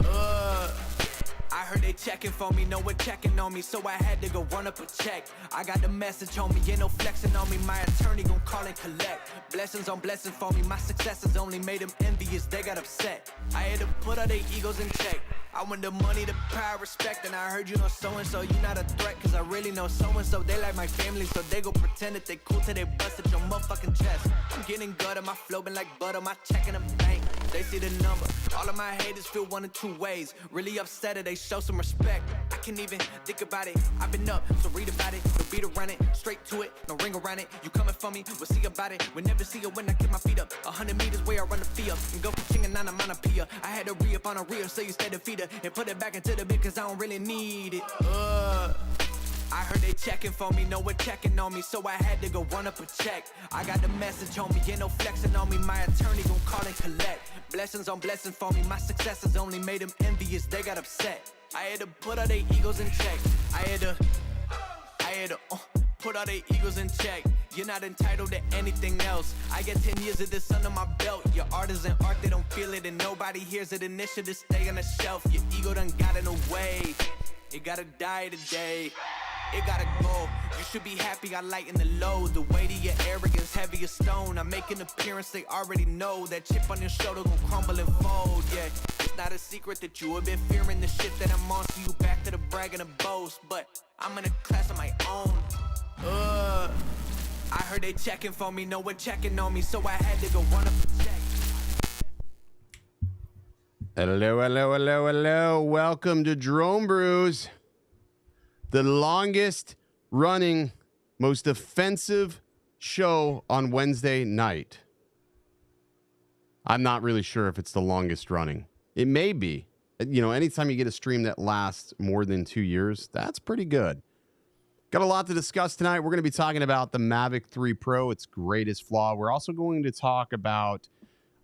I heard they checking for me, no one checking on me, so I had to go run up a check. I got the message on me, ain't no flexing on me, my attorney gon' call and collect. Blessings on blessings for me, my successes only made them envious, they got upset. I had to put all their egos in check. I want the money, the power, respect, and I heard you know so-and-so, you not a threat, cause I really know so-and-so, they like my family, so they go pretend that they cool till they bust at your motherfucking chest. I'm getting gutter, my flow been like butter, my check in the bank, they see the number. All of my haters feel one of two ways, really upset or they show some respect. I can't even think about it, I've been up, so read about it, no beat around it, straight to it, no ring around it. You coming for me, we'll see about it, we'll never see it when I get my feet up. 100 meters where I run the field, and go from king and nine, I'm on a pia. I had to re-up on a reel, so you stay defeated, and put it back into the bit, cause I don't really need it. I heard they checking for me, no one checking on me, so I had to go run up a check. I got the message on me, ain't no flexing on me, my attorney gon' call and collect. Blessings on blessings for me, my successes only made them envious, they got upset. I had to put all their egos in check. I had to put all their egos in check. You're not entitled to anything else. I get 10 years of this under my belt. Your art isn't art, they don't feel it, and nobody hears it. Initiative stay on the shelf. Your ego done got in the way. It gotta die today. It gotta go. You should be happy I lighten the load. The weight of your arrogance, heavy as stone. I make an appearance, they already know. That chip on your shoulder gon' crumble and fold, yeah. It's not a secret that you have been fearing the shit that I'm on. So you back to the brag and the boast. But I'm in a class of my own. I heard they checking for me, no one checking on me, so I had to go run up a check. Hello. Welcome to Drone Brews, the longest running, most offensive show on Wednesday night. I'm not really sure if it's the longest running. It may be. You know, anytime you get a stream that lasts more than 2 years, that's pretty good. Got a lot to discuss tonight. We're going to be talking about the Mavic 3 Pro, its greatest flaw. We're also going to talk about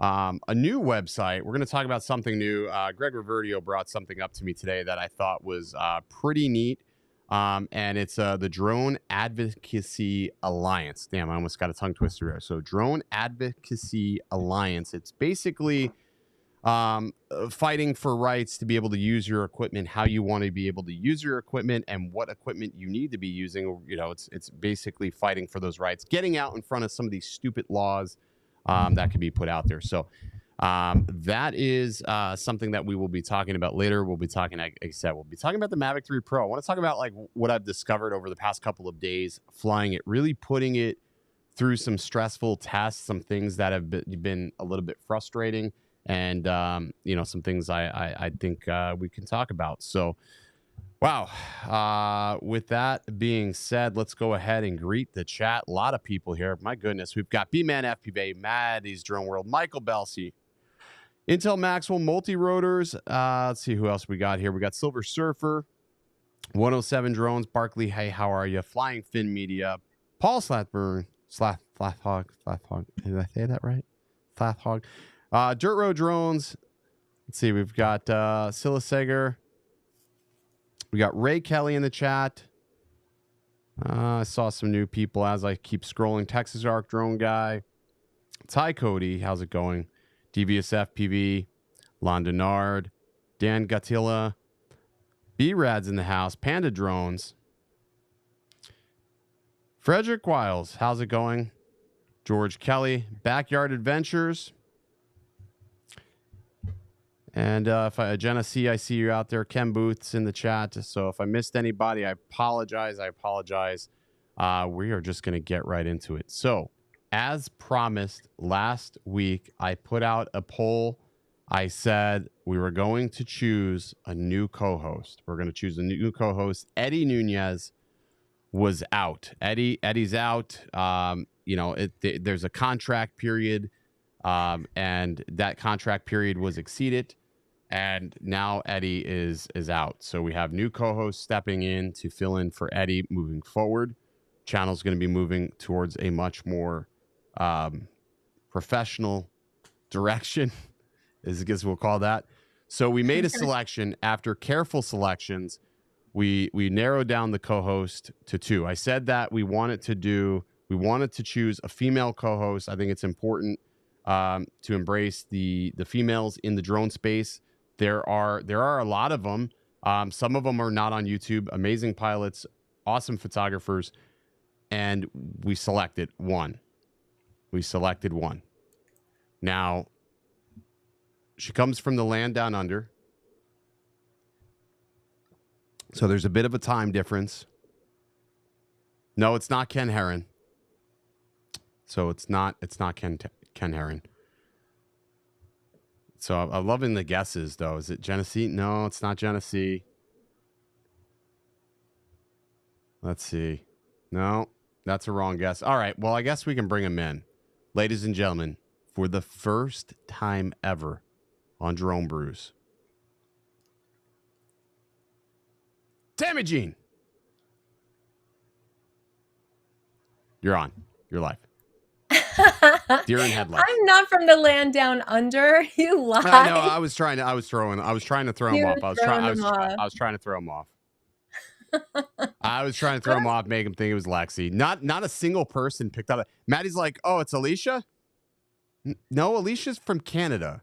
a new website. We're going to talk about something new. Greg Reverdio brought something up to me today that I thought was pretty neat. And it's the Drone Advocacy Alliance. Damn, I almost got a tongue twister there. So Drone Advocacy Alliance. It's basically fighting for rights to be able to use your equipment, how you want to be able to use your equipment, and what equipment you need to be using. You know, it's basically fighting for those rights, getting out in front of some of these stupid laws that can be put out there. So that is something that we will be talking about later. We'll be talking, like I said, we'll be talking about the Mavic 3 Pro. I want to talk about like what I've discovered over the past couple of days flying it, really putting it through some stressful tests, some things that have been a little bit frustrating, and you know, some things I think we can talk about. So wow. With that being said, let's go ahead and greet the chat. A lot of people here. My goodness. We've got B-Man FPV, Maddie's Drone World, Michael Belsey, Intel Maxwell, Multi-Rotors. Let's see who else we got here. We got Silver Surfer, 107 Drones, Barkley, hey, how are you? Flying Fin Media, Paul Slathburn, Slathhog. Did I say that right? Slathhog. Dirt Road Drones. Let's see. We've got Scylla Sager. We got Ray Kelly in the chat. I saw some new people as I keep scrolling. Texas Arc Drone Guy. Ty Cody. How's it going? Devious FPV. Londonard. Dan Gatilla. B-Rad's in the house. Panda Drones. Frederick Wiles. How's it going? George Kelly. Backyard Adventures. And Jenna C, I see you out there. Ken Booth's in the chat. So if I missed anybody, I apologize. We are just going to get right into it. So as promised last week, I put out a poll. I said we were going to choose a new co-host. We're going to choose a new co-host. Eddie Nunez was out. Eddie's out. You know, there's a contract period, and that contract period was exceeded. And now Eddie is out. So we have new co-hosts stepping in to fill in for Eddie moving forward. Channel's going to be moving towards a much more professional direction, as I guess we'll call that. So we made a selection. After careful selections, we narrowed down the co-host to two. I said that we wanted to choose a female co-host. I think it's important to embrace the females in the drone space. There are a lot of them. Some of them are not on YouTube. Amazing pilots, awesome photographers, and we selected one. Now, she comes from the land down under, so there's a bit of a time difference. No, it's not Ken Heron. So it's not Ken Heron. So I'm loving the guesses, though. Is it Genesee? No, it's not Genesee. Let's see. No, that's a wrong guess. All right. Well, I guess we can bring him in. Ladies and gentlemen, for the first time ever on Drone Brews, Tammy Jean. You're on. You're live. Deer in headlights. I'm not from the land down under. You lie. I know. I was trying to throw him off. I was trying to throw him off. I was trying to throw him off. I was trying to throw him off, make him think it was Lexi. Not a single person picked up. Maddie's like, oh, it's Alicia. No, Alicia's from Canada.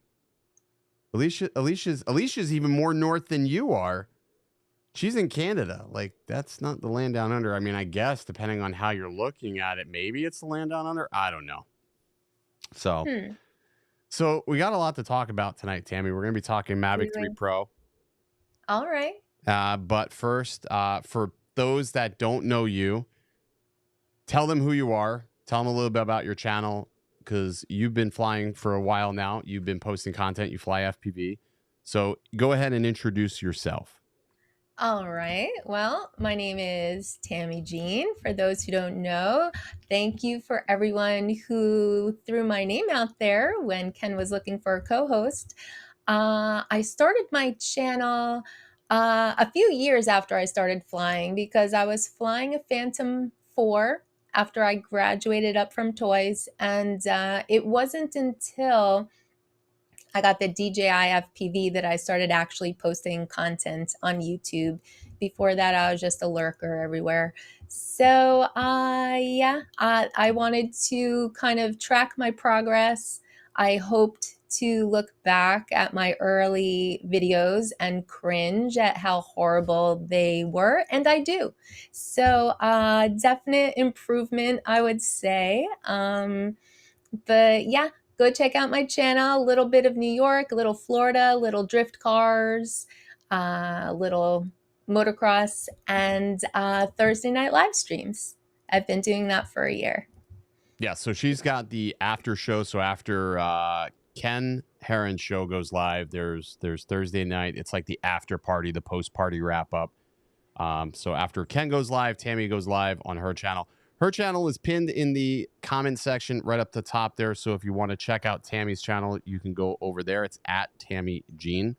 Alicia's even more north than you are. She's in Canada. Like, that's not the land down under. I mean, I guess depending on how you're looking at it, maybe it's the land down under. I don't know. So we got a lot to talk about tonight, Tammy. We're going to be talking Mavic 3 Pro. All right. But first, for those that don't know you, tell them who you are. Tell them a little bit about your channel, because you've been flying for a while now. You've been posting content. You fly FPV. So go ahead and introduce yourself. All right. Well, my name is Tammy Jean. For those who don't know, thank you for everyone who threw my name out there when Ken was looking for a co-host. I started my channel a few years after I started flying, because I was flying a Phantom 4 after I graduated up from toys. And it wasn't until I got the DJI FPV that I started actually posting content on YouTube. Before that, I was just a lurker everywhere. So I wanted to kind of track my progress. I hoped to look back at my early videos and cringe at how horrible they were, and I do. So definite improvement, I would say. But yeah, go check out my channel. A little bit of New York, a little Florida, little drift cars, little motocross, and Thursday night live streams. I've been doing that for a year. Yeah, so she's got the after show. So after Ken Heron's show goes live, there's Thursday night. It's like the after party, the post party wrap up. So after Ken goes live, Tammy goes live on her channel. Her channel is pinned in the comment section right up the top there. So if you want to check out Tammy's channel, you can go over there. It's at Tammy Jean,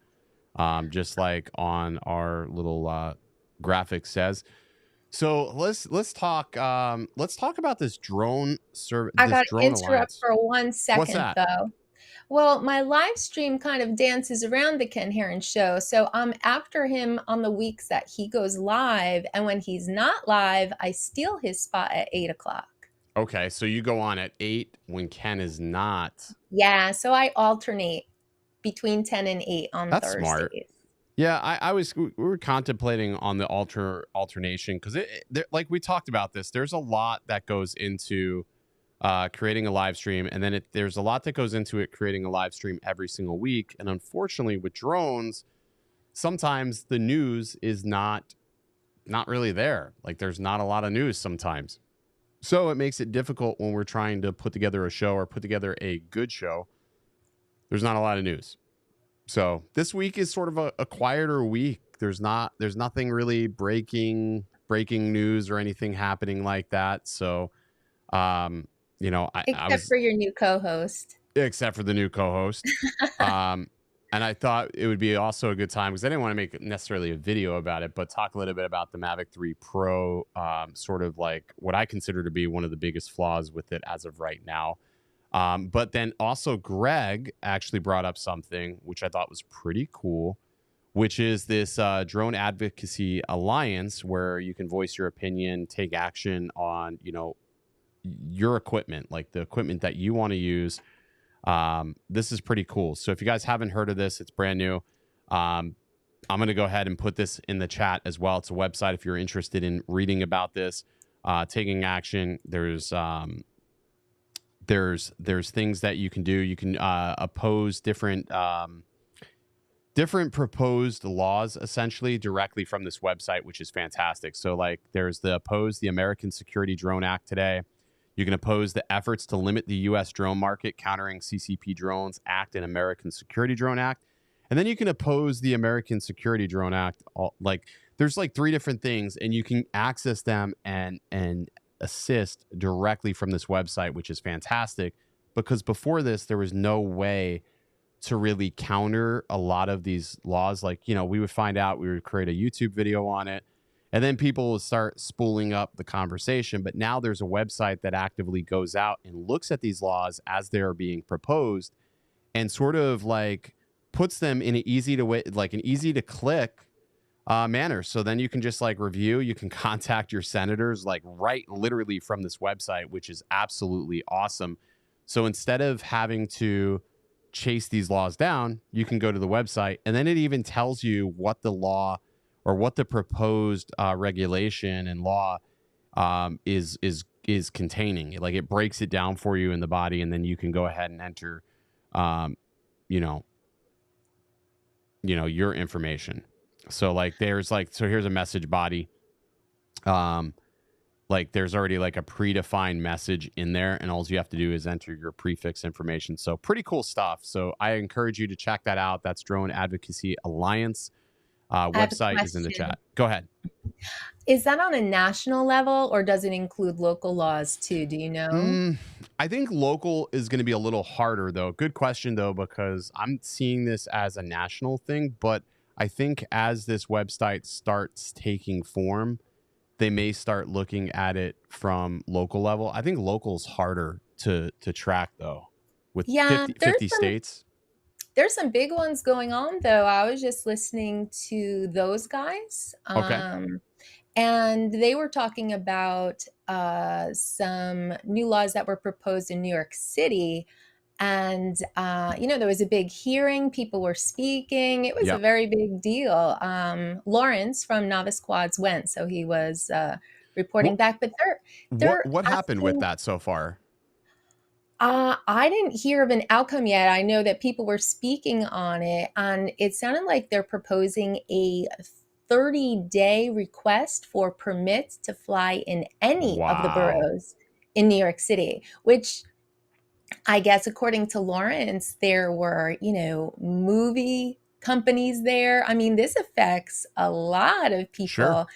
just like on our little graphic says. So let's talk about this drone service. I got to interrupt for 1 second though. Well, my live stream kind of dances around the Ken Heron show. So I'm after him on the weeks that he goes live. And when he's not live, I steal his spot at 8 o'clock. Okay. So you go on at 8 when Ken is not. Yeah. So I alternate between 10 and 8 on That's Thursdays. Smart. Yeah. We were contemplating on the alternation, because like we talked about this, there's a lot that goes into creating a live stream, and then there's a lot that goes into it creating a live stream every single week. And unfortunately with drones, sometimes the news is not really there. Like, there's not a lot of news sometimes, so it makes it difficult when we're trying to put together a show or put together a good show. There's not a lot of news. So this week is sort of a quieter week. There's nothing really breaking news or anything happening like that. So except for your new co-host. Except for the new co-host. And I thought it would be also a good time, because I didn't want to make necessarily a video about it, but talk a little bit about the Mavic 3 Pro, sort of like what I consider to be one of the biggest flaws with it as of right now. But then also Greg actually brought up something which I thought was pretty cool, which is this Drone Advocacy Alliance, where you can voice your opinion, take action on, your equipment, like the equipment that you want to use. This is pretty cool. So if you guys haven't heard of this, it's brand new. Um, I'm going to go ahead and put this in the chat as well. It's a website if you're interested in reading about this, taking action. There's things that you can do. You can oppose different proposed laws essentially directly from this website, which is fantastic. So like there's the oppose the American Security Drone Act today. You can oppose the efforts to limit the U.S. drone market, countering CCP drones act and American Security Drone Act. And then you can oppose the American Security Drone Act. Like there's like 3 different things, and you can access them and assist directly from this website, which is fantastic, because before this, there was no way to really counter a lot of these laws. Like, you know, we would find out, we would create a YouTube video on it, and then people would start spooling up the conversation. But now there's a website that actively goes out and looks at these laws as they are being proposed and sort of like puts them in an easy to click manner. So then you can just like review, you can contact your senators like right literally from this website, which is absolutely awesome. So instead of having to chase these laws down, you can go to the website, and then it even tells you what the law or what the proposed regulation and law is containing. Like it breaks it down for you in the body, and then you can go ahead and enter you know your information. So like there's like, so here's a message body. Like there's already like a predefined message in there, and all you have to do is enter your prefix information. So pretty cool stuff. So I encourage you to check that out. That's Drone Advocacy Alliance. Website is in the chat. Go ahead. Is that on a national level, or does it include local laws too? Do you know? I think local is going to be a little harder though. Good question though, because I'm seeing this as a national thing, but I think as this website starts taking form, they may start looking at it from local level. I think local's harder to track though, with Yeah, 50 states. there's some big ones going on though. I was just listening to those guys. Okay. And they were talking about some new laws that were proposed in New York City. And, there was a big hearing. People were speaking. It was a very big deal. Lawrence from Novice Quads went, so he was reporting back. But what happened with that so far? I didn't hear of an outcome yet. I know that people were speaking on it, and it sounded like they're proposing a 30-day request for permits to fly in any of the boroughs in New York City, which I guess according to Lawrence, there were, movie companies there. I mean, this affects a lot of people. Sure.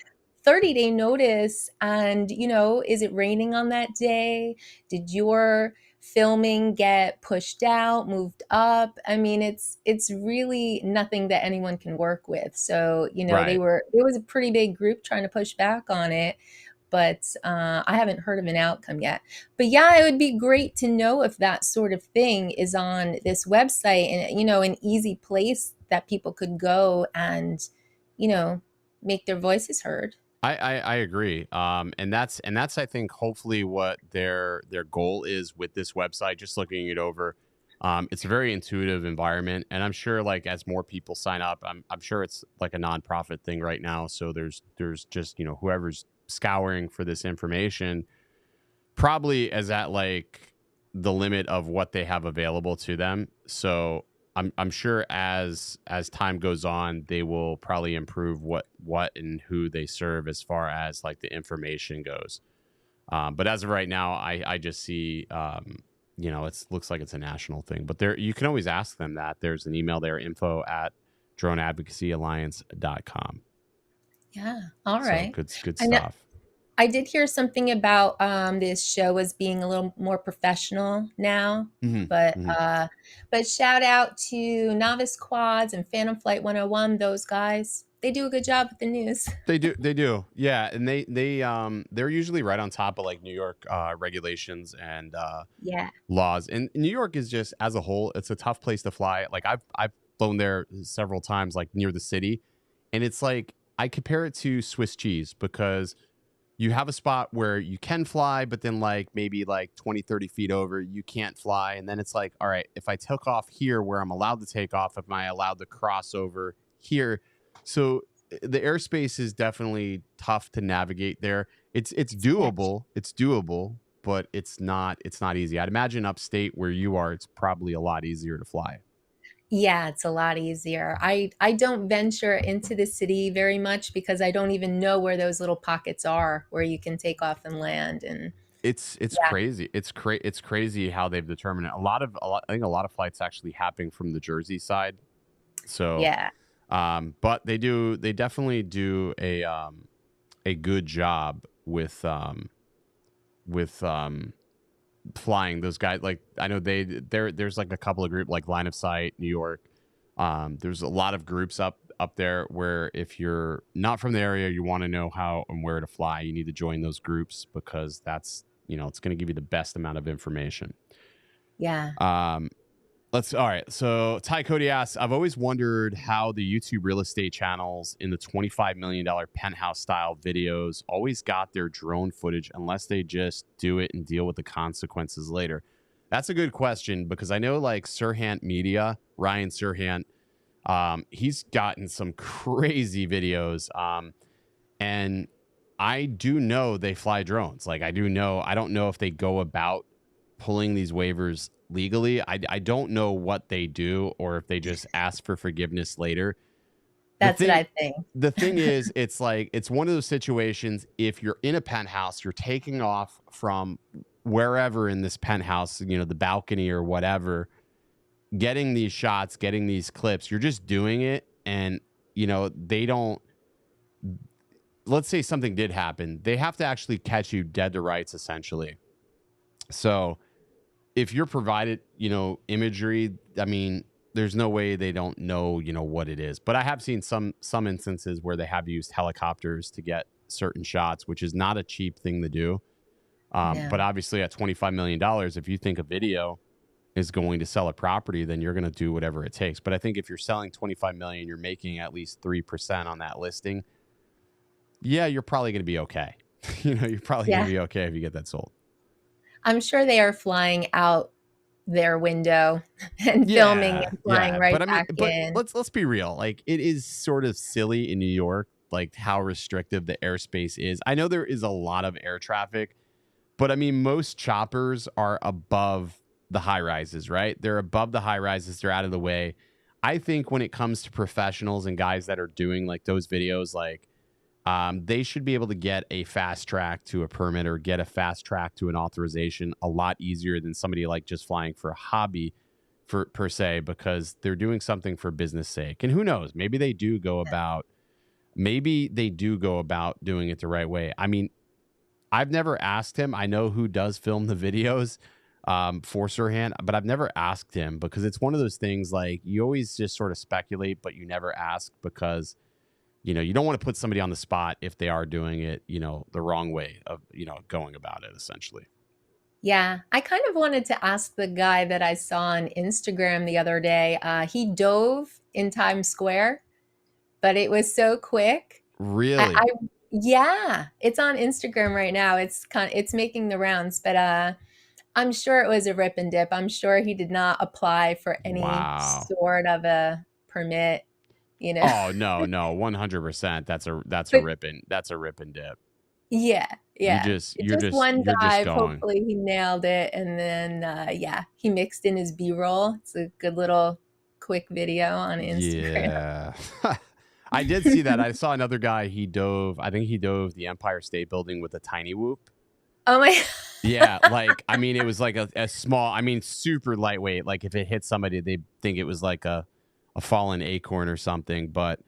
30-day notice. And, is it raining on that day? Did your filming get pushed out, moved up? I mean, it's really nothing that anyone can work with. So, Right. it was a pretty big group trying to push back on it. But I haven't heard of an outcome yet. But yeah, it would be great to know if that sort of thing is on this website and, an easy place that people could go and, make their voices heard. I agree. And that's I think hopefully what their goal is with this website. Just looking it over, it's a very intuitive environment, and I'm sure like as more people sign up, I'm sure it's like a nonprofit thing right now. So there's just whoever's scouring for this information probably is at like the limit of what they have available to them. So I'm sure as time goes on, they will probably improve what and who they serve as far as like the information goes. But as of right now, I just see it looks like it's a national thing. But there, you can always ask them that. There's an email there, info@droneadvocacyalliance.com. Yeah. All right. So good stuff. I did hear something about this show as being a little more professional now, but shout out to Novice Quads and Phantom Flight 101. Those guys, they do a good job with the news. They do. Yeah. And they're usually right on top of like New York regulations and laws. And New York is just, as a whole, it's a tough place to fly. Like I've flown there several times, like near the city. And it's like, I compare it to Swiss cheese, because you have a spot where you can fly, but then like maybe like 20, 30 feet over, you can't fly. And then it's like, all right, if I took off here where I'm allowed to take off, am I allowed to cross over here? So the airspace is definitely tough to navigate there. It's Sketch. doable. It's doable, but it's not easy. I'd imagine upstate where you are, it's probably a lot easier to fly. Yeah, it's a lot easier. I don't venture into the city very much because I don't even know where those little pockets are where you can take off and land. And It's yeah, crazy. It's crazy how they've determined it. I think a lot of flights actually happening from the Jersey side. So, yeah, but they definitely do a good job with flying those guys. Like I know there's like a couple of group like Line of Sight, New York. There's a lot of groups up there where if you're not from the area, you want to know how and where to fly, you need to join those groups because that's it's going to give you the best amount of information. yeah. Um, all right. So Ty Cody asks, I've always wondered how the YouTube real estate channels in the $25 million penthouse style videos always got their drone footage unless they just do it and deal with the consequences later. That's a good question because I know like Sirhan Media, Ryan Sirhan, he's gotten some crazy videos. And I do know they fly drones. Like I don't know if they go about pulling these waivers legally. I don't know what they do or if they just ask for forgiveness later. The That's what thing I think. the thing is, it's like it's one of those situations. If you're in a penthouse, you're taking off from wherever in this penthouse, the balcony or whatever, getting these shots, getting these clips, you're just doing it. And, they don't, let's say something did happen. They have to actually catch you dead to rights, essentially. So if you're provided, imagery, I mean, there's no way they don't know, what it is. But I have seen some instances where they have used helicopters to get certain shots, which is not a cheap thing to do. But No. obviously at $25 million, if you think a video is going to sell a property, then you're going to do whatever it takes. But I think if you're selling 25 million, you're making at least 3% on that listing. Yeah, you're probably going to be okay. You're probably going to Yeah. be okay if you get that sold. I'm sure they are flying out their window and filming Yeah, and flying yeah. right But I mean, back but in. let's be real. Like it is sort of silly in New York, like how restrictive the airspace is. I know there is a lot of air traffic, but I mean, most choppers are above the high rises, right? They're above the high rises. They're out of the way. I think when it comes to professionals and guys that are doing like those videos, like they should be able to get a fast track to a permit or get a fast track to an authorization a lot easier than somebody like just flying for a hobby for per se, because they're doing something for business sake. And who knows, maybe they do go about doing it the right way. I mean, I've never asked him. I know who does film the videos for Sirhan, but I've never asked him because it's one of those things like you always just sort of speculate, but you never ask because you don't want to put somebody on the spot if they are doing it, the wrong way of, going about it, essentially. Yeah, I kind of wanted to ask the guy that I saw on Instagram the other day. He dove in Times Square, but it was so quick. I Really? yeah, it's on Instagram right now. It's making the rounds, but I'm sure it was a rip and dip. I'm sure he did not apply for any Wow. sort of a permit, you know. Oh, no, no, 100%. But That's a rip and dip. yeah, You yeah. just, It's you're just just, one you're just dive. going. Hopefully he nailed it. And then yeah, he mixed in his B-roll. It's a good little quick video on Instagram. Yeah. I did see that. I saw another guy. I think he dove the Empire State Building with a tiny whoop. Oh my Yeah, like I mean, it was like a small. I mean, super lightweight. Like if it hit somebody, they think it was like a fallen acorn or something. But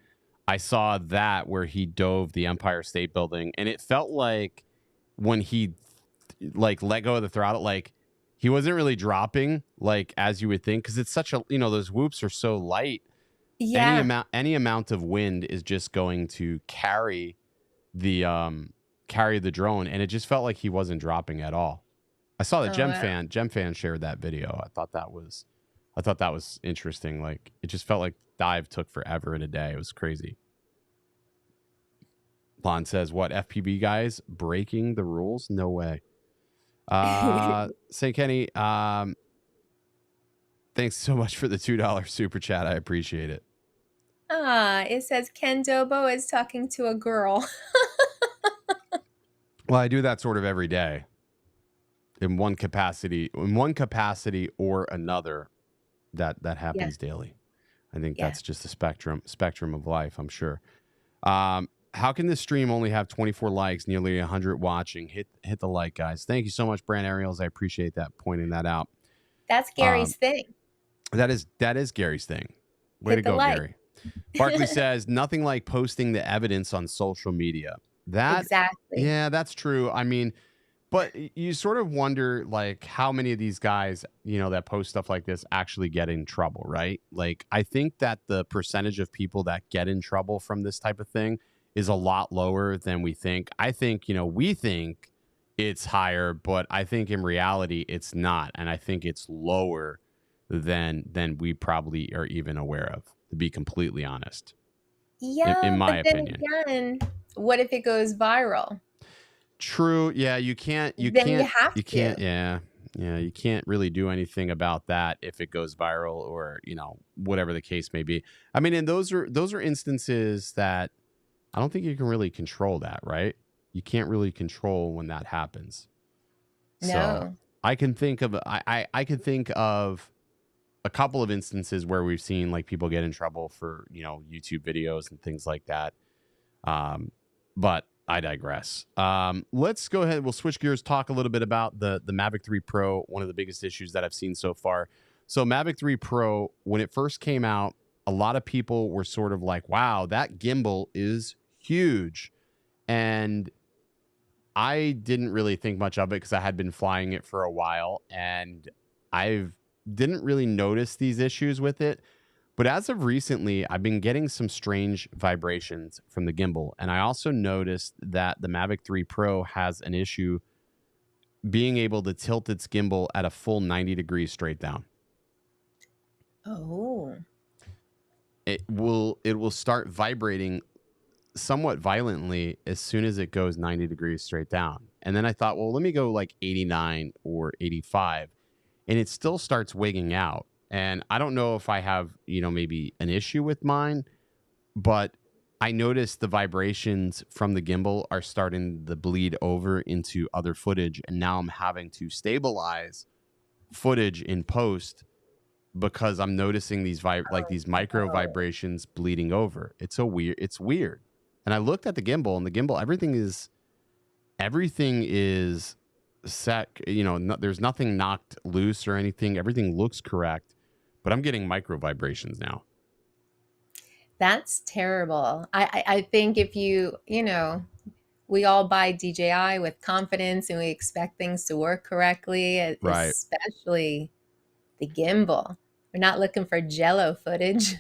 I saw that where he dove the Empire State Building, and it felt like when he like let go of the throttle, like he wasn't really dropping like as you would think, because it's such a those whoops are so light. Yeah. Any amount of wind is just going to the carry the drone, and it just felt like he wasn't dropping at all. I saw that Oh wow. Gem fan shared that video. I thought that was interesting. Like it just felt like dive took forever in a day. It was crazy. Lon says, what, FPV guys breaking the rules? No way. St. Kenny, thanks so much for the $2 super chat. I appreciate it. It says Ken Dobo is talking to a girl. Well, I do that sort of every day in one capacity or another. That happens daily. I think that's just the spectrum of life, I'm sure. How can this stream only have 24 likes, nearly 100 watching? Hit the like, guys. Thank you so much, Brand Ariels. I appreciate that, pointing that out. That's Gary's thing. That is Gary's thing. Way to go, Gary. Barkley says, nothing like posting the evidence on social media. Exactly. Yeah, that's true. I mean, but you sort of wonder, like, how many of these guys, that post stuff like this actually get in trouble, right? Like, I think that the percentage of people that get in trouble from this type of thing is a lot lower than we think. I think, we think it's higher, but I think in reality it's not. And I think it's lower than we probably are even aware of, to be completely honest. Yeah, in my opinion. Again, what if it goes viral? True. Yeah, you can't. You can't. Yeah, you can't really do anything about that if it goes viral or whatever the case may be. I mean, and those are instances that I don't think you can really control that, right? You can't really control when that happens. No. So I can think of I can think of a couple of instances where we've seen like people get in trouble for YouTube videos and things like that. But I digress. Let's go ahead. We'll switch gears, talk a little bit about the Mavic 3 Pro, one of the biggest issues that I've seen so far. So Mavic 3 Pro, when it first came out, a lot of people were sort of like, wow, that gimbal is huge. And I didn't really think much of it because I had been flying it for a while and didn't really notice these issues with it. But as of recently, I've been getting some strange vibrations from the gimbal. And I also noticed that the Mavic 3 Pro has an issue being able to tilt its gimbal at a full 90 degrees straight down. Oh. It will start vibrating somewhat violently as soon as it goes 90 degrees straight down. And then I thought, well, let me go like 89 or 85. And it still starts wigging out. And I don't know if I have, maybe an issue with mine, but I noticed the vibrations from the gimbal are starting to bleed over into other footage. And now I'm having to stabilize footage in post because I'm noticing these these micro vibrations bleeding over. It's weird. And I looked at the gimbal, and the gimbal, everything is set, there's nothing knocked loose or anything. Everything looks correct, but I'm getting micro vibrations now. That's terrible. I think if we all buy DJI with confidence and we expect things to work correctly, especially the gimbal. We're not looking for Jello footage.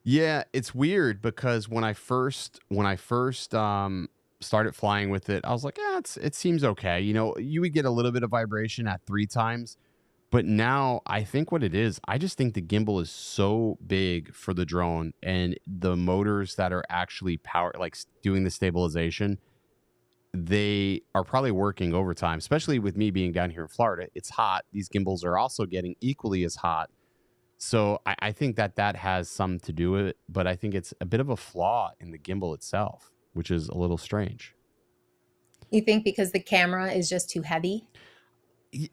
Yeah, it's weird because when I first started flying with it, I was like, yeah, it seems okay. You would get a little bit of vibration at 3 times, but now I think what it is, I just think the gimbal is so big for the drone, and the motors that are actually doing the stabilization, they are probably working overtime, especially with me being down here in Florida. It's hot. These gimbals are also getting equally as hot. So I think that has something to do with it, but I think it's a bit of a flaw in the gimbal itself, which is a little strange. You think because the camera is just too heavy?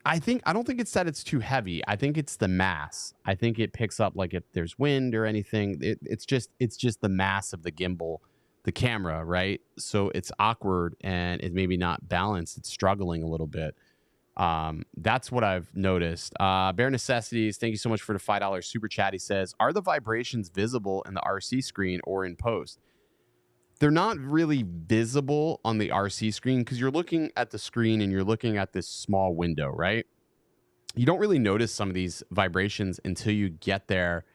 I don't think it's that it's too heavy. I think it's the mass. I think it picks up like if there's wind or anything. It's just the mass of the gimbal, the camera, right? So it's awkward and it's maybe not balanced. It's struggling a little bit. That's what I've noticed. Bare Necessities, thank you so much for the $5 super chat. He says, are the vibrations visible in the RC screen or in post? They're not really visible on the RC screen because you're looking at the screen and you're looking at this small window, right? You don't really notice some of these vibrations until you get there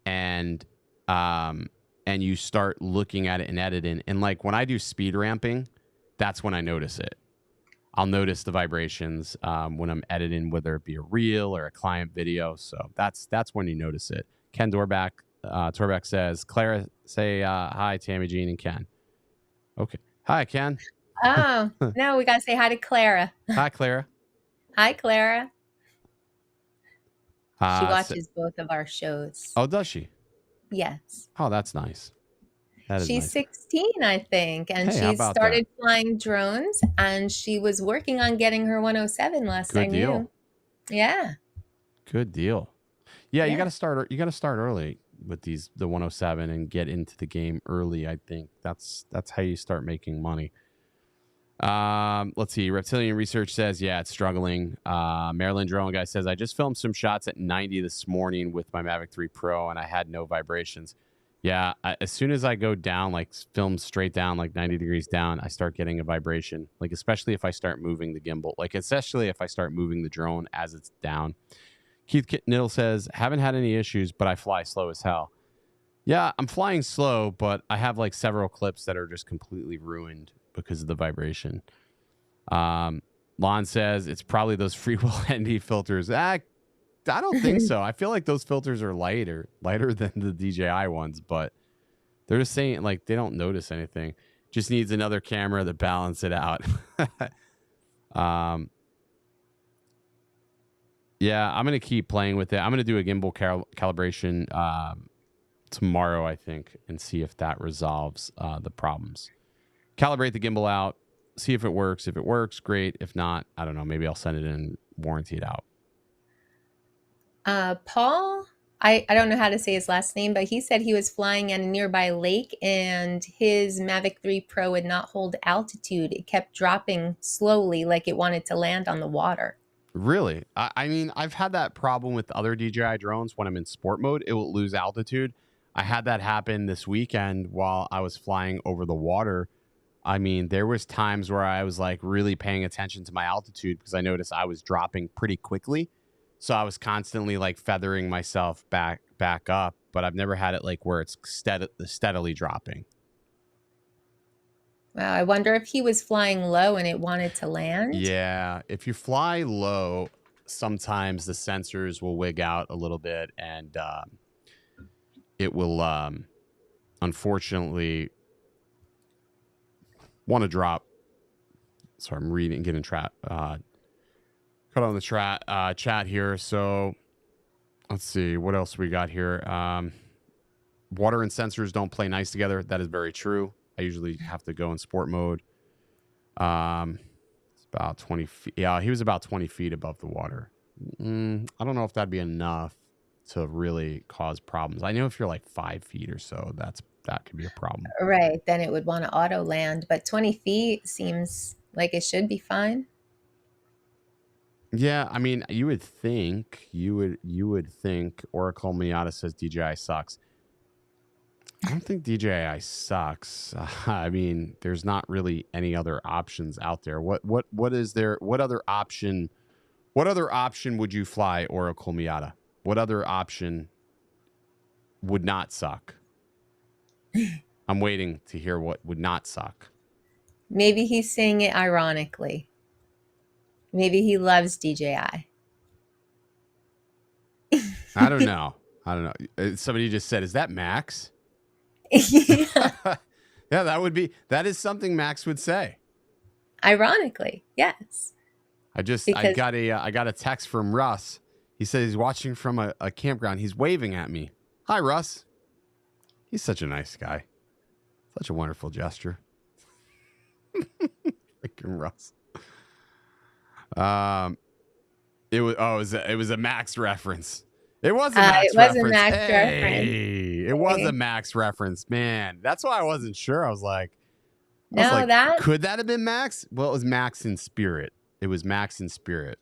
and you start looking at it and editing. And like when I do speed ramping, that's when I notice it. I'll notice the vibrations when I'm editing, whether it be a reel or a client video. So that's when you notice it. Ken Torbeck says, Clara, say hi, Tammy Jean and Ken. Okay. Hi, Ken. Oh, no, we got to say hi to Clara. Hi, Clara. Hi, Clara. She So, watches both of our shows. oh, does she? Yes. Oh, that's nice. That is She's nice. 16, I think, and Hey, how she about that? started flying drones, and she was working on getting her 107 last I Good deal. knew. Yeah. Good deal. Yeah, you got Yeah. to start. You got to start early with the 107 and get into the game early. I think that's how you start making money. Let's see. Reptilian Research says, yeah, it's struggling. Maryland Drone Guy says, I just filmed some shots at 90 this morning with my Mavic 3 Pro and I had no vibrations. Yeah, as soon as I go down, like film straight down, like 90 degrees down, I start getting a vibration. Like, especially if I start moving the gimbal, like, especially if I start moving the drone as it's down. Keith Niddle says, haven't had any issues, but I fly slow as hell. Yeah, I'm flying slow, but I have like several clips that are just completely ruined because of the vibration. Lon says it's probably those free will ND filters. I don't think so. I feel like those filters are lighter than the DJI ones, but they're just saying like they don't notice anything. Just needs another camera to balance it out. Yeah, I'm gonna keep playing with it. I'm gonna do a gimbal calibration tomorrow, I think, and see if that resolves the problems. Calibrate the gimbal out, see if it works. If it works, great. If not, I don't know. Maybe I'll send it in and warranty it out. Paul, I don't know how to say his last name, but he said he was flying at a nearby lake and his Mavic 3 Pro would not hold altitude. It kept dropping slowly like it wanted to land on the water. Really? I mean, I've had that problem with other DJI drones. When I'm in sport mode, it will lose altitude. I had that happen this weekend while I was flying over the water. I mean, there was times where I was like really paying attention to my altitude because I noticed I was dropping pretty quickly. So I was constantly like feathering myself back up, but I've never had it like where it's steadily dropping. Wow, I wonder if he was flying low and it wanted to land. Yeah, if you fly low, sometimes the sensors will wig out a little bit, and it will unfortunately want to drop. Sorry, I'm reading, getting chat. Cut on the chat here. So let's see what else we got here. Water and sensors don't play nice together. That is very true. I usually have to go in sport mode. It's about 20 feet. Yeah, he was about 20 feet above the water. I don't know if that'd be enough to really cause problems. I know if you're like 5 feet or so, that could be a problem. Right, then it would want to auto land, but 20 feet seems like it should be fine. Yeah, I mean, you would think Oracle Miata says DJI sucks. I don't think DJI sucks. I mean, there's not really any other options out there. What is there? What other option would you fly, Oracle Miata? What other option would not suck? I'm waiting to hear what would not suck. Maybe he's saying it ironically. Maybe he loves DJI. I don't know. Somebody just said, "Is that Max?" Yeah. Yeah, that is something Max would say. Ironically, yes. I got a text from Russ. He says he's watching from a campground. He's waving at me. Hi, Russ. He's such a nice guy. Such a wonderful gesture. Freaking Russ. It was a Max reference. It was a Max reference. It was a Max reference. Man, that's why I wasn't sure. I was like, could that have been Max? Well, it was Max in spirit. It was Max in spirit.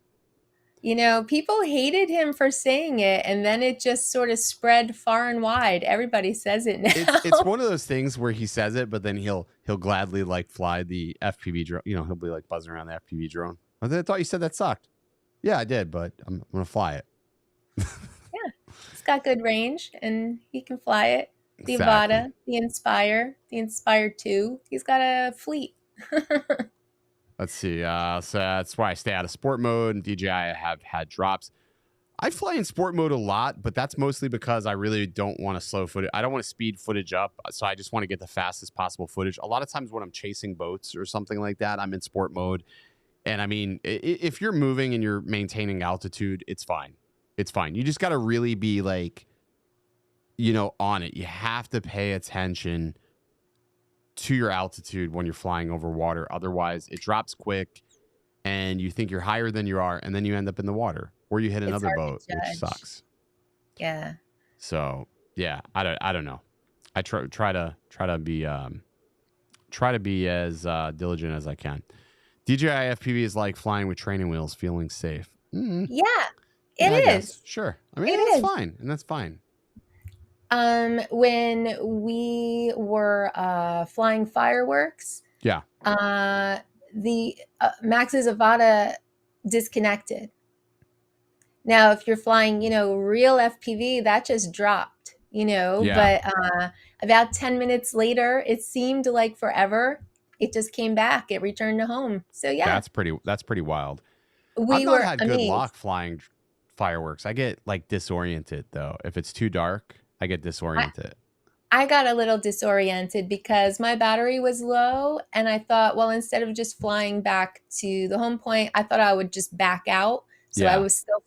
You know, people hated him for saying it, and then it just sort of spread far and wide. Everybody says it now. It's one of those things where he says it, but then he'll gladly like fly the FPV drone. You know, he'll be like buzzing around the FPV drone. I thought you said that sucked. Yeah, I did, but I'm gonna fly it. Yeah, it's got good range, and he can fly it. The Exactly. Avata, the Inspire 2. He's got a fleet. Let's see. So that's why I stay out of sport mode. And DJI have had drops. I fly in sport mode a lot, but that's mostly because I really don't want to slow footage. I don't want to speed footage up, so I just want to get the fastest possible footage. A lot of times when I'm chasing boats or something like that, I'm in sport mode. And I mean, if you're moving and you're maintaining altitude, it's fine. It's fine. You just got to really be like, on it. You have to pay attention to your altitude when you're flying over water. Otherwise, it drops quick and you think you're higher than you are, and then you end up in the water or you hit another boat, which sucks. Yeah. So yeah, I don't know. I try to be as diligent as I can. DJI FPV is like flying with training wheels, feeling safe. Yeah, I it guess. is. Sure. I mean, that's fine, and that's fine. When we were flying fireworks, Yeah. the Max's Avata disconnected. Now, if you're flying, real FPV, that just dropped, Yeah. but about 10 minutes later, it seemed like forever. It just came back. It returned to home. So yeah, That's pretty wild. I've we not were had good amazed. luck flying fireworks. I get like disoriented though. If it's too dark, I get disoriented. I got a little disoriented because my battery was low, and I thought, well, instead of just flying back to the home point, I thought I would just back out. So I Yeah. was still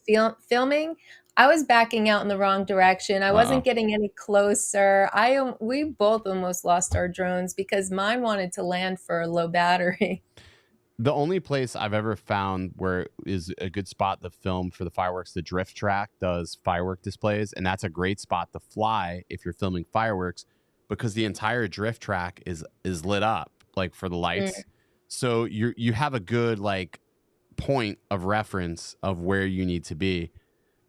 filming. I was backing out in the wrong direction. I wasn't getting any closer. We both almost lost our drones because mine wanted to land for a low battery. The only place I've ever found where is a good spot to film for the fireworks, the drift track does firework displays, and that's a great spot to fly if you're filming fireworks because the entire drift track is lit up like for the lights. So you have a good like point of reference of where you need to be,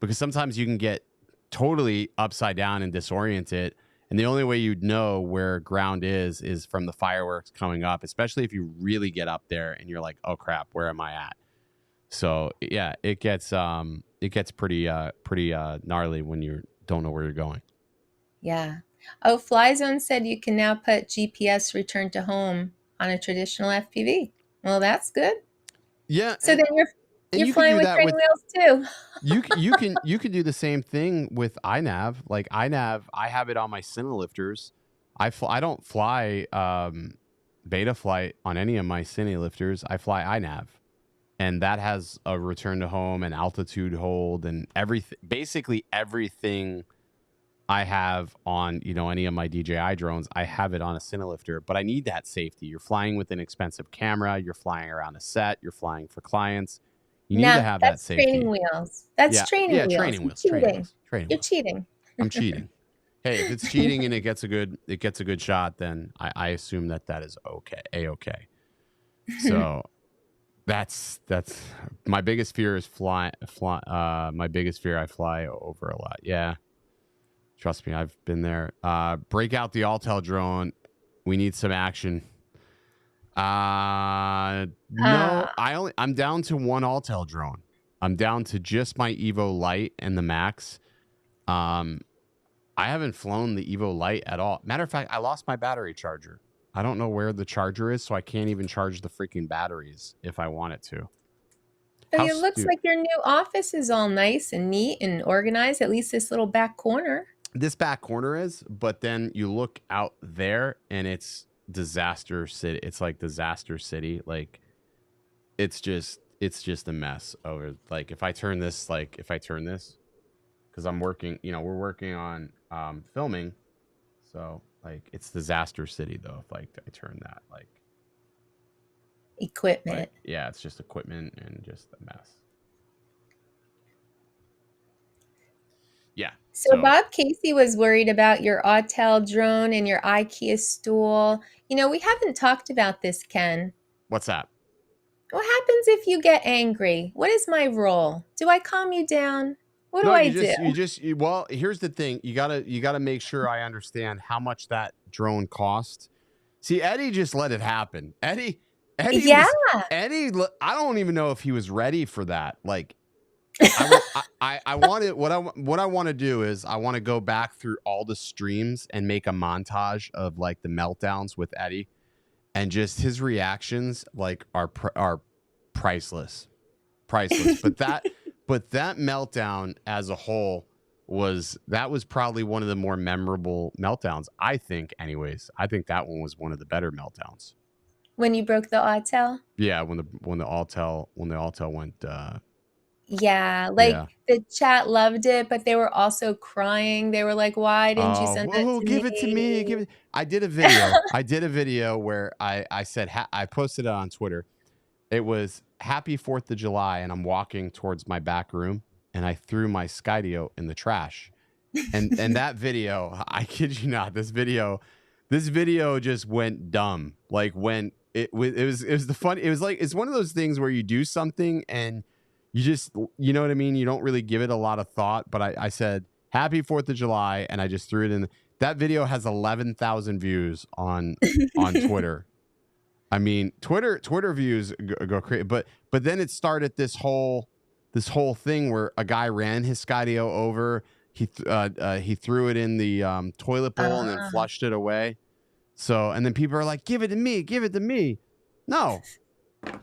because sometimes you can get totally upside down and disoriented. And the only way you'd know where ground is from the fireworks coming up, especially if you really get up there and you're like, oh crap, where am I at? So yeah, it gets pretty gnarly when you don't know where you're going. Yeah. Oh, FlyZone said you can now put GPS return to home on a traditional FPV. Well, that's good. Yeah. So then you're flying with training wheels too. You can do the same thing with iNav. Like iNav, I have it on my Cine lifters. I don't fly beta flight on any of my Cine lifters. I fly iNav, and that has a return to home and altitude hold and everything. Basically everything I have on any of my DJI drones, I have it on a Cine lifter. But I need that safety. You're flying with an expensive camera. You're flying around a set. You're flying for clients. You need to have that safety. Training wheels. That's training wheels. Training wheels. You're cheating. I'm cheating. Hey, if it's cheating and it gets a good shot, then I assume that is okay. A-okay. So that's my biggest fear is fly. My biggest fear, I fly over a lot. Yeah. Trust me, I've been there. Break out the Autel drone. We need some action. No, I'm down to one Autel drone. I'm down to just my Evo Lite and the Max. I haven't flown the Evo Lite at all. Matter of fact, I lost my battery charger. I don't know where the charger is, so I can't even charge the freaking batteries if I wanted to. It looks like your new office is all nice and neat and organized, at least this little back corner. This back corner is, but then you look out there and it's disaster city. It's like disaster city. Like it's just a mess over. Like if I turn this, because I'm working, we're working on filming. So like it's disaster city though. If I turn that Equipment. Yeah, it's just equipment and just a mess. Yeah. So Bob Casey was worried about your Autel drone and your IKEA stool. We haven't talked about this, Ken. What's that? What happens if you get angry? What is my role? Do I calm you down? What do I do? Well, here's the thing. You gotta make sure I understand how much that drone cost. See, Eddie just let it happen. Eddie. Yeah. Eddie. I don't even know if he was ready for that. Like, I wanted what I want to do is I want to go back through all the streams and make a montage of like the meltdowns with Eddie, and just his reactions like are priceless. But But that meltdown as a whole was probably one of the more memorable meltdowns, I think. Anyways, I think that one was one of the better meltdowns. When you broke the Autel? Yeah, when the Autel went. Yeah, like Yeah. the chat loved it, but they were also crying. They were like, "Why didn't you Oh, send that whoa, to give it to me. me?" I did a video. I did a video where I said, I posted it on Twitter. It was Happy 4th of July, and I'm walking towards my back room, and I threw my Skydio in the trash. And that video, I kid you not, this video just went dumb. Like when it was the fun. It was like, it's one of those things where you do something and you just, you know what I mean? You don't really give it a lot of thought. But I said, Happy 4th of July, and I just threw it in. That video has 11,000 views on Twitter. I mean, Twitter views go crazy. But then it started this whole thing where a guy ran his Skydio over. He threw it in the toilet bowl and then flushed it away. So, and then people are like, give it to me. No, I'm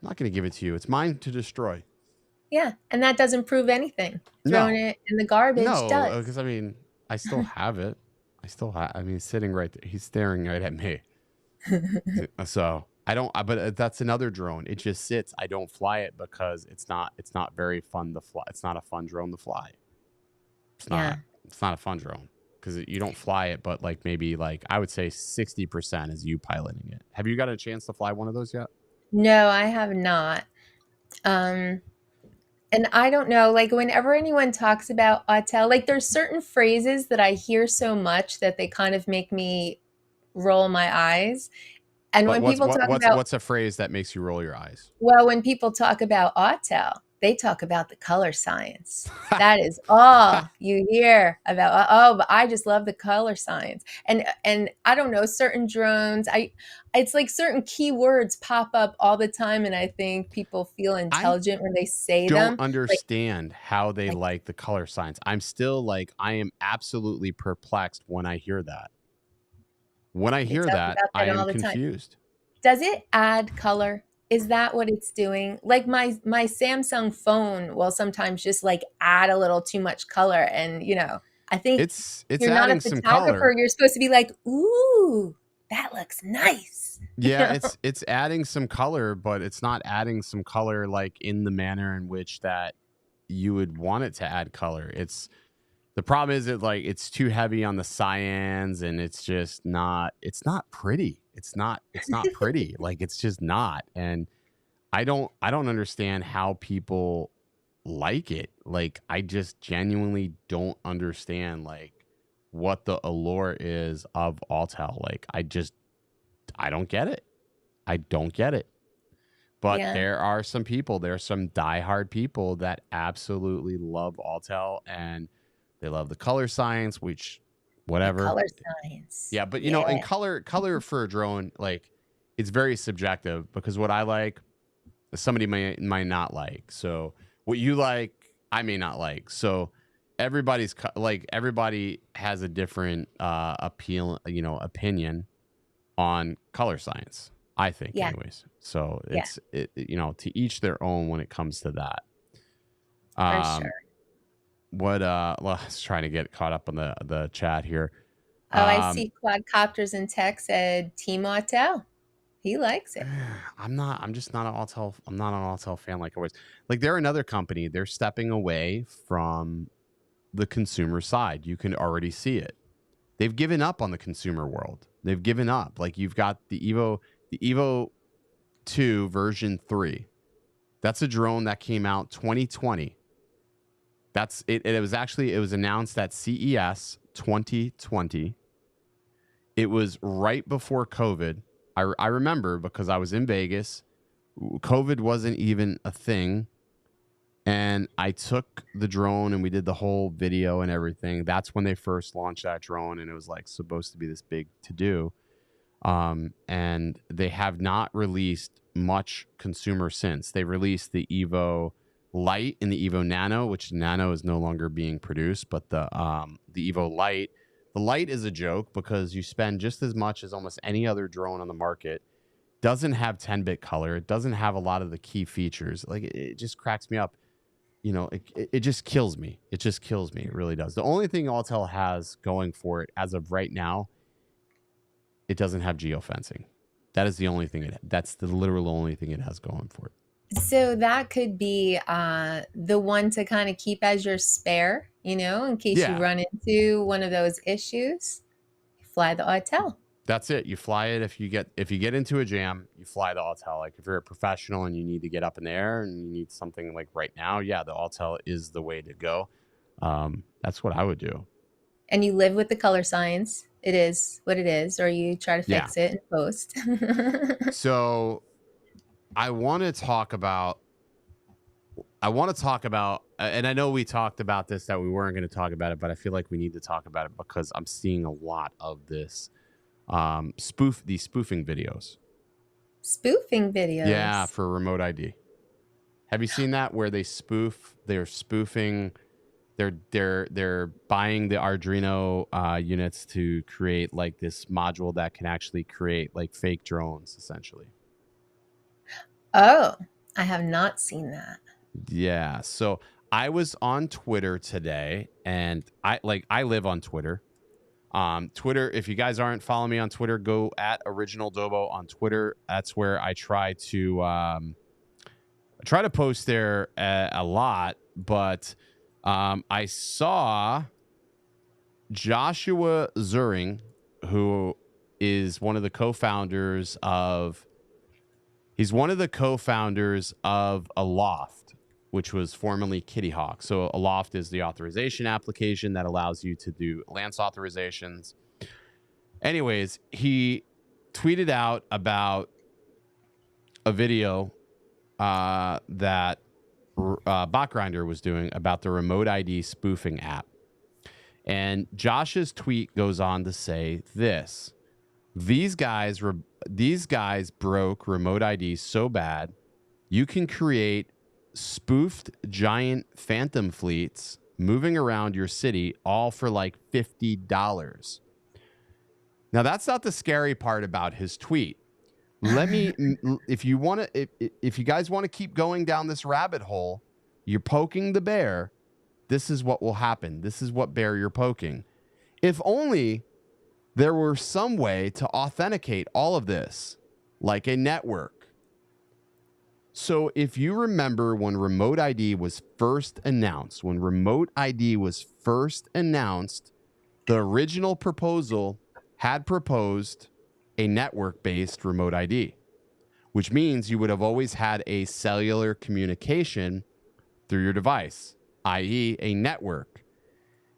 not going to give it to you. It's mine to destroy. Yeah, and that doesn't prove anything. Throwing it in the garbage does. Because I mean, I still have it. I mean, it's sitting right there. He's staring right at me. So I don't, but that's another drone. It just sits. I don't fly it because it's not very fun to fly. It's not a fun drone to fly. It's not a fun drone because you don't fly it, but like maybe like I would say 60% is you piloting it. Have you got a chance to fly one of those yet? No, I have not. And I don't know, like whenever anyone talks about Autel, like there's certain phrases that I hear so much that they kind of make me roll my eyes. And But when people talk about, what's a phrase that makes you roll your eyes? well, when people talk about Autel, they talk about the color science. That is all you hear about. Oh, but I just love the color science. And I don't know, certain drones, it's like certain keywords pop up all the time, and I think people feel intelligent when they say them. Don't understand how they like the color science. I'm still like, I am absolutely perplexed when I hear that. When I hear that, I am confused. Does it add color? Is that what it's doing? Like my Samsung phone will sometimes just like add a little too much color, and I think it's you're not a photographer. You're supposed to be like, ooh, that looks nice. Yeah, it's adding some color, but it's not adding some color like in the manner in which that you would want it to add color. The problem is it's too heavy on the cyans, and it's not pretty. It's not pretty. Like it's just not. And I don't understand how people like it. Like I just genuinely don't understand like what the allure is of Autel. Like I don't get it. I don't get it. But there are some diehard people that absolutely love Autel, and they love the color science, which whatever. The color science. Yeah, but and color for a drone, like it's very subjective because what I like, somebody might not like. So what you like, I may not like. So everybody has a different opinion on color science, I think, anyways. So it's to each their own when it comes to that. For sure. Well, I was trying to get caught up on the chat here. Oh, I see quadcopters in tech said Team Autel. He likes it. I'm just not an Autel. I'm not an Autel fan like I was. Like they're another company. They're stepping away from the consumer side. You can already see it. They've given up on the consumer world. They've given up. Like you've got the Evo 2 version 3. That's a drone that came out 2020. That's it. It was announced at CES 2020. It was right before COVID. I remember because I was in Vegas. COVID wasn't even a thing. And I took the drone and we did the whole video and everything. That's when they first launched that drone, and it was like supposed to be this big to do. And they have not released much consumer since. They released the Evo Light and the Evo Nano, which Nano is no longer being produced, but the Evo Light. The Light is a joke because you spend just as much as almost any other drone on the market. Doesn't have 10-bit color. It doesn't have a lot of the key features. Like it just cracks me up. it just kills me. It just kills me. It really does. The only thing Autel has going for it as of right now, it doesn't have geofencing. That is the only thing that's the literal only thing it has going for it. So that could be the one to kind of keep as your spare, in case you Yeah, run into one of those issues. Fly the Autel. that's it. You fly it if you get into a jam, you fly the Autel. Like if you're a professional and you need to get up in the air and you need something like right now, yeah, the Autel is the way to go. That's what I would do. And you live with the color signs. It is what it is, or you try to Yeah. fix it in post. So I want to talk about, and I know we talked about this, that we weren't going to talk about it, but I feel like we need to talk about it because I'm seeing a lot of this these spoofing videos. Spoofing videos. Yeah, for remote ID. Have you seen that where they're spoofing, they're buying the Arduino units to create like this module that can actually create like fake drones, essentially. Oh, I have not seen that. Yeah. So I was on Twitter today, and I live on Twitter. Twitter, if you guys aren't following me on Twitter, go at Original Dobo on Twitter. That's where I try to post there a lot. But I saw Joshua Zuring, who is one of the co-founders of Aloft, which was formerly Kitty Hawk. So Aloft is the authorization application that allows you to do Lance authorizations. Anyways, he tweeted out about a video that Botgrinder was doing about the remote ID spoofing app. And Josh's tweet goes on to say this: these guys broke remote ID so bad, you can create spoofed giant phantom fleets moving around your city all for like $50. Now, that's not the scary part about his tweet. Let me, if you guys want to keep going down this rabbit hole, you're poking the bear. This is what will happen. This is what bear you're poking. If only there were some way to authenticate all of this, like a network. So if you remember when remote ID was first announced, the original proposal had proposed a network-based remote ID, which means you would have always had a cellular communication through your device, i.e. a network.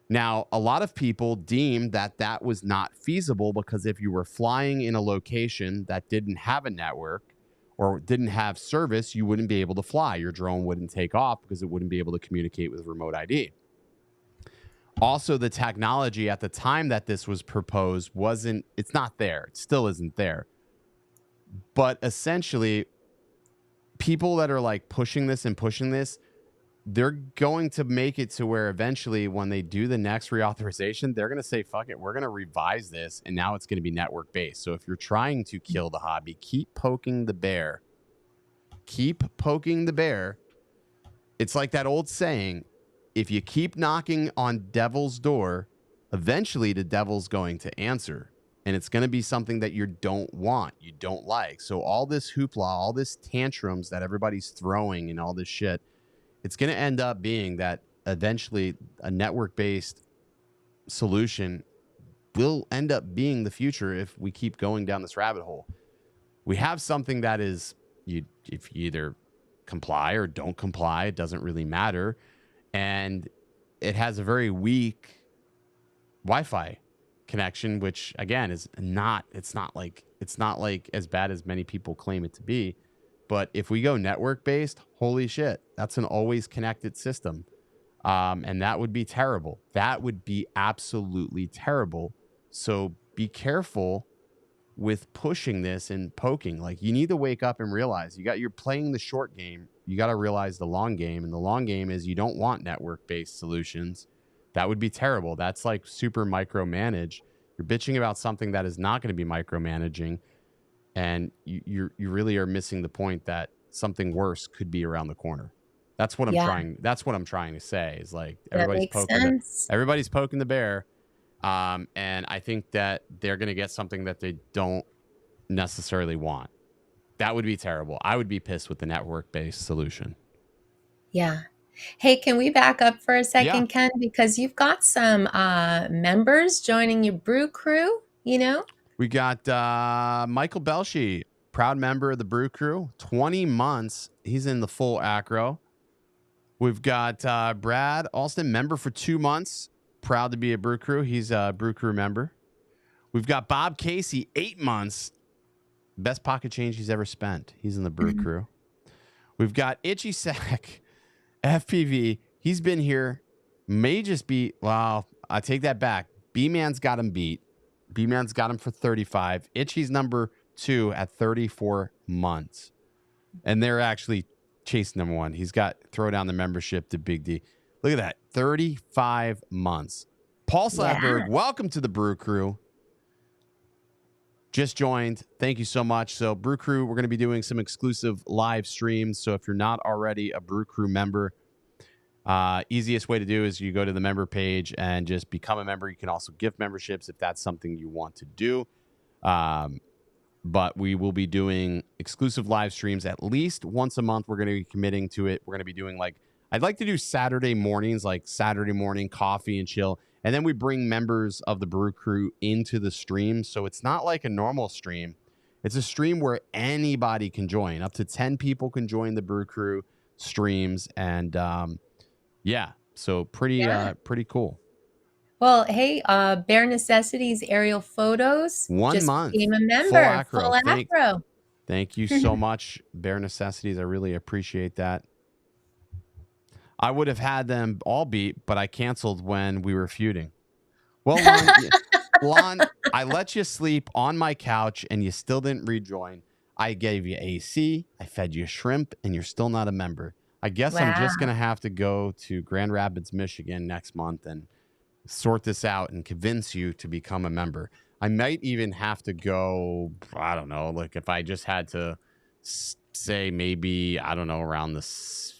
Now, a lot of people deemed that was not feasible because if you were flying in a location that didn't have a network or didn't have service, you wouldn't be able to fly. Your drone wouldn't take off because it wouldn't be able to communicate with remote ID. Also, the technology at the time that this was proposed it's not there. It still isn't there. But essentially, people that are like pushing this, they're going to make it to where eventually when they do the next reauthorization, they're going to say, fuck it, we're going to revise this. And now it's going to be network based. So if you're trying to kill the hobby, keep poking the bear. It's like that old saying, if you keep knocking on devil's door, eventually the devil's going to answer. And it's going to be something that you don't want, you don't like. So all this hoopla, all this tantrums that everybody's throwing and all this shit, it's going to end up being that eventually a network-based solution will end up being the future if we keep going down this rabbit hole. We have something that is, if you either comply or don't comply, it doesn't really matter. And it has a very weak Wi-Fi connection, which again it's not like as bad as many people claim it to be. But if we go network based, holy shit, that's an always connected system. And that would be terrible. That would be absolutely terrible. So be careful with pushing this and poking. Like, you need to wake up and realize you're playing the short game. You got to realize the long game. And the long game is you don't want network based solutions. That would be terrible. That's like super micromanaged. You're bitching about something that is not going to be micromanaging. And you really are missing the point that something worse could be around the corner. That's what I'm Yeah, trying. That's what I'm trying to say is like that makes sense. everybody's poking the bear. And I think that they're going to get something that they don't necessarily want. That would be terrible. I would be pissed with the network-based solution. Yeah. Hey, can we back up for a Yeah. second, Ken? Because you've got some members joining your brew crew, you know? We got Michael Belshi, proud member of the Brew Crew, 20 months. He's in the full acro. We've got Brad Alston, member for 2 months, proud to be a Brew Crew. He's a Brew Crew member. We've got Bob Casey, 8 months, best pocket change he's ever spent. He's in the Brew Crew. We've got Itchy Sack, FPV. He's been here, may just be, well, I take that back. B-Man's got him beat. B-Man's got him for 35. Itchy's number 2 at 34 months. And they're actually chasing number 1. He's got throw down the membership to Big D. Look at that. 35 months. Paul Slabberg, welcome to the Brew Crew. Just joined. Thank you so much. So Brew Crew, we're going to be doing some exclusive live streams. So if you're not already a Brew Crew member, easiest way to do is you go to the member page and just become a member. You can also gift memberships if that's something you want to do. But we will be doing exclusive live streams at least once a month. We're going to be committing to it. We're going to be doing I'd like to do Saturday mornings, like Saturday morning coffee and chill. And then we bring members of the Brew Crew into the stream. So it's not like a normal stream. It's a stream where anybody can join. Up to 10 people can join the Brew Crew streams. And yeah, so pretty cool. Well, hey, Bare Necessities aerial photos. 1 just month. became a member. Full acro. Thank you so much, Bare Necessities. I really appreciate that. I would have had them all beat, but I canceled when we were feuding. Well, Lon, I let you sleep on my couch and you still didn't rejoin. I gave you AC, I fed you shrimp, and you're still not a member. I guess I'm just going to have to go to Grand Rapids, Michigan next month and sort this out and convince you to become a member. I might even have to go, I don't know, like if I just had to say maybe, I don't know, around this.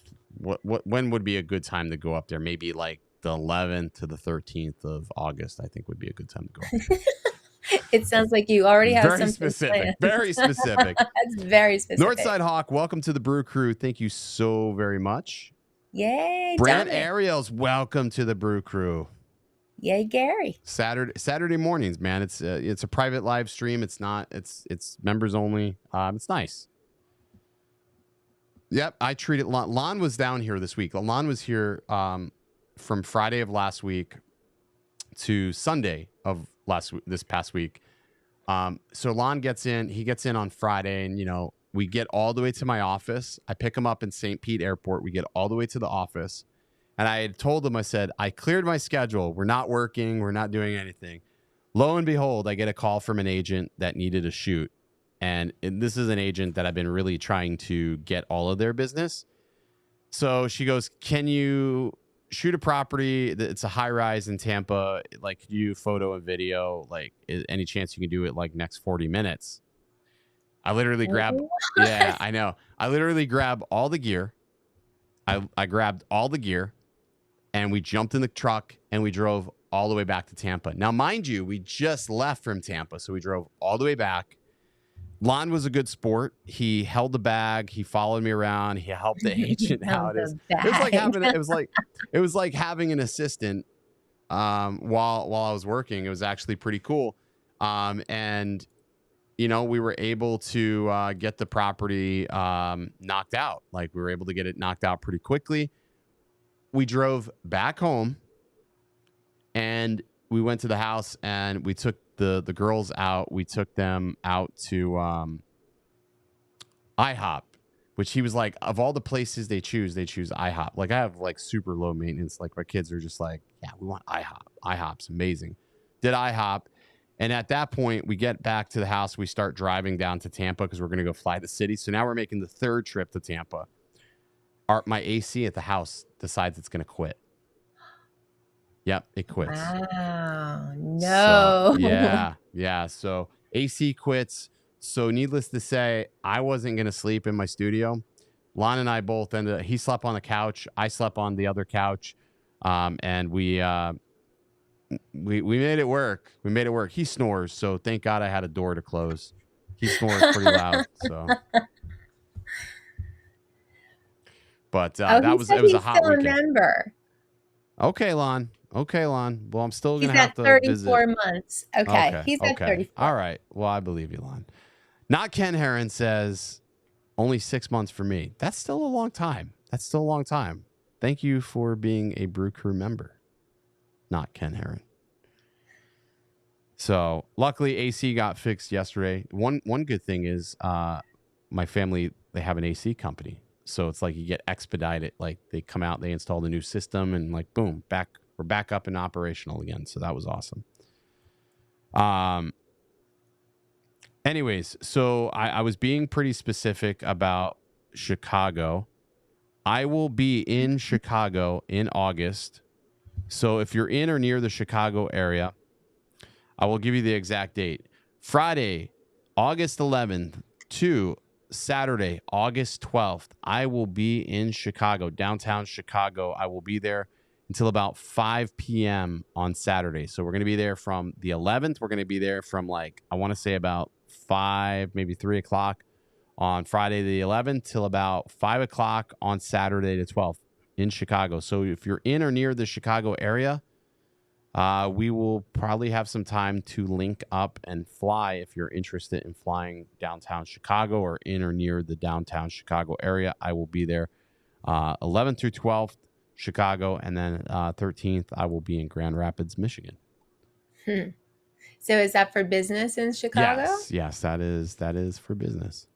When would be a good time to go up there? Maybe like the 11th to the 13th of August, I think would be a good time to go up there. It sounds like you already have very specific. Very specific. That's very specific. Northside Hawk, welcome to the Brew Crew. Thank you so very much. Yay, Brant Ariels, welcome to the Brew Crew. Yay, Gary. Saturday mornings, man. It's a private live stream. It's not. It's members only. It's nice. Yep, I treated Lon was down here this week. Lon was here from Friday of last week to Sunday of this past week. So Lon gets in. He gets in on Friday, and we get all the way to my office. I pick him up in St. Pete Airport. We get all the way to the office, and I had told him, I said, I cleared my schedule. We're not working. We're not doing anything. Lo and behold, I get a call from an agent that needed a shoot. And this is an agent that I've been really trying to get all of their business. So she goes, can you shoot a property? It's a high rise in Tampa. Like, can you photo and video? Like, any chance you can do it like next 40 minutes? I literally grab. Yeah, I know. I literally grab all the gear. I grabbed all the gear and we jumped in the truck and we drove all the way back to Tampa. Now, mind you, we just left from Tampa. So we drove all the way back. Lon was a good sport. He held the bag. He followed me around. He helped the agent out. It was like having an assistant while I was working. It was actually pretty cool. And we were able to get the property knocked out. Like, we were able to get it knocked out pretty quickly. We drove back home and we went to the house and we took the girls out. We took them out to IHOP, which he was like, of all the places they choose IHOP. Like, I have like super low maintenance. Like, my kids are just like, yeah, we want IHOP. IHOP's amazing. Did IHOP. And at that point, we get back to the house. We start driving down to Tampa because we're going to go fly the city. So now we're making the third trip to Tampa. My AC at the house decides it's going to quit. Yep, it quits. Wow, no. So, yeah. So AC quits. So needless to say, I wasn't going to sleep in my studio. Lon and I both ended. He slept on the couch. I slept on the other couch, and we made it work. We made it work. He snores, so thank God I had a door to close. He snores pretty loud, so. But Oh, he it said was a he's hot still a weekend. member. Okay, Lon. Okay, Lon. Well, I'm still He's gonna have at to 34 visit. months. Okay, he's at Okay. 34. All right. Well, I believe you, Lon. Not Ken Heron says only 6 months for me. That's still a long time. That's still a long time. Thank you for being a Brew Crew member. Not Ken Heron. So luckily AC got fixed yesterday. One good thing is my family, they have an AC company. So it's like you get expedited. Like they come out, they install the new system, and like boom, we're back up and operational again. So that was awesome. Anyways, so I was being pretty specific about Chicago. I will be in Chicago in August. So if you're in or near the Chicago area, I will give you the exact date. Friday, August 11th to Saturday, August 12th, I will be in Chicago, downtown Chicago. I will be there until about 5 p.m. on Saturday. So we're going to be there from the 11th. We're going to be there from like, I want to say about 5, maybe 3 o'clock on Friday the 11th till about 5 o'clock on Saturday the 12th in Chicago. So if you're in or near the Chicago area, we will probably have some time to link up and fly if you're interested in flying downtown Chicago or in or near the downtown Chicago area. I will be there 11th through 12th, Chicago, and then 13th, I will be in Grand Rapids, Michigan. So is that for business in Chicago? Yes, that is for business.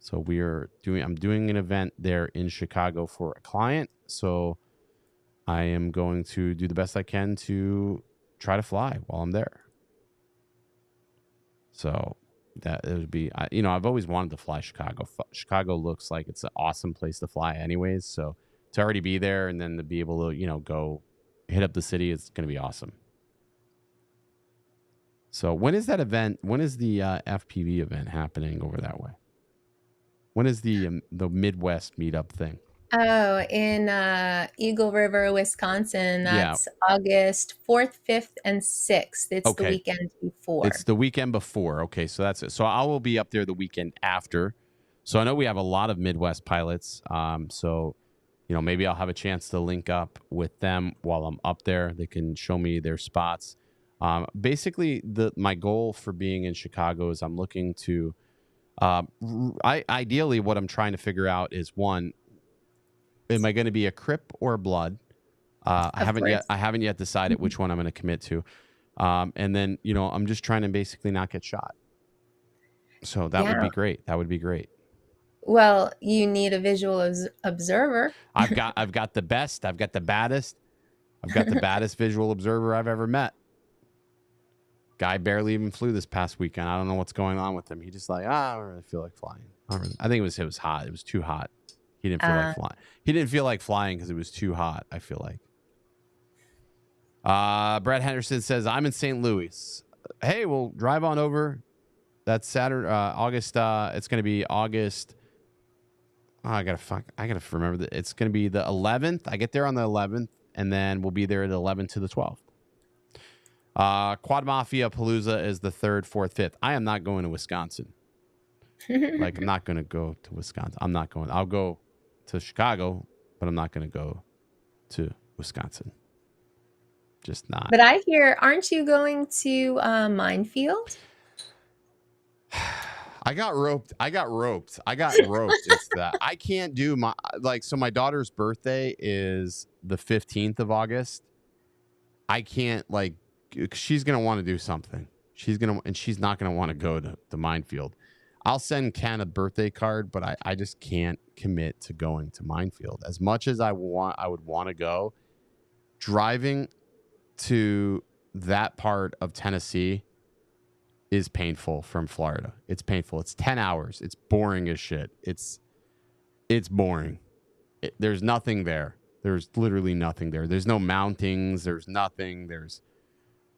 So I'm doing an event there in Chicago for a client. So I am going to do the best I can to try to fly while I'm there. So that it would be, I've always wanted to fly Chicago. Chicago looks like it's an awesome place to fly anyways. So to already be there and then to be able to, go hit up the city, it's going to be awesome. So when is that event? When is the FPV event happening over that way? When is the Midwest meetup thing? Oh, in Eagle River, Wisconsin. That's August 4th, 5th, and 6th. It's the weekend before. It's the weekend before. Okay, so that's it. So I will be up there the weekend after. So I know we have a lot of Midwest pilots. So, maybe I'll have a chance to link up with them while I'm up there. They can show me their spots. Basically, my goal for being in Chicago is I'm looking to, ideally what I'm trying to figure out is one, am I going to be a Crip or a Blood? I haven't yet decided which one I'm going to commit to. And then, I'm just trying to basically not get shot. So that would be great. That would be great. Well, you need a visual observer. I've got the best. I've got the baddest. I've got the baddest visual observer I've ever met. Guy barely even flew this past weekend. I don't know what's going on with him. He just like, I don't really feel like flying. I think it was hot. It was too hot. He didn't feel like flying. He didn't feel like flying because it was too hot, I feel like. Brad Henderson says, I'm in St. Louis. Hey, we'll drive on over. That's Saturday, August. It's going to be August. Oh, I got to remember that. It's going to be the 11th. I get there on the 11th, and then we'll be there the 11th to the 12th. Quad Mafia Palooza is the 3rd, 4th, 5th. I am not going to Wisconsin. Like, I'm not going to go to Wisconsin. I'm not going. I'll go to Chicago, but I'm not going to go to Wisconsin. Just not. But I hear, aren't you going to Minefield? I got roped. It's that I can't do so my daughter's birthday is the 15th of August. I can't she's going to want to do something. She's not going to want to go to Minefield. I'll send Ken a birthday card, but I just can't commit to going to Minefield. As much as I would want to go, driving to that part of Tennessee is painful from Florida. It's painful. It's 10 hours. It's boring as shit. It's boring. There's nothing there. There's literally nothing there. There's no mountings. There's nothing.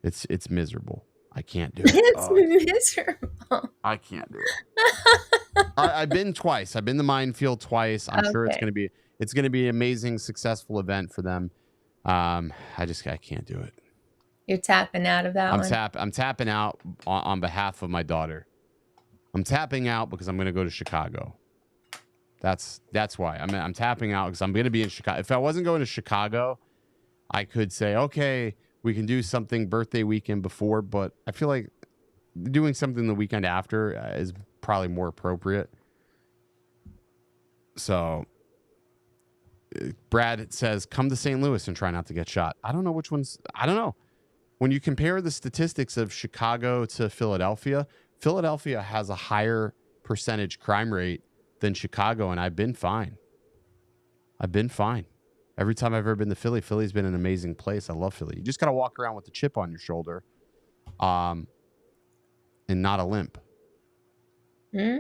It's miserable. I can't do it. It's miserable. I can't do it. I've been twice. I've been to Minefield twice. I'm sure it's Okay. going to be an amazing, successful event for them. I can't do it. You're tapping out of that one. I'm tapping out on behalf of my daughter. I'm tapping out because I'm going to go to Chicago. That's why I'm tapping out, because I'm going to be in Chicago. If I wasn't going to Chicago, I could say, okay, we can do something birthday weekend before, but I feel like doing something the weekend after is probably more appropriate. So Brad says, come to St. Louis and try not to get shot. I don't know which ones. I don't know. When you compare the statistics of Chicago to Philadelphia, Philadelphia has a higher percentage crime rate than Chicago, and I've been fine. Every time I've ever been to Philly, Philly's been an amazing place. I love Philly. You just got to walk around with the chip on your shoulder, and not a limp. Hmm?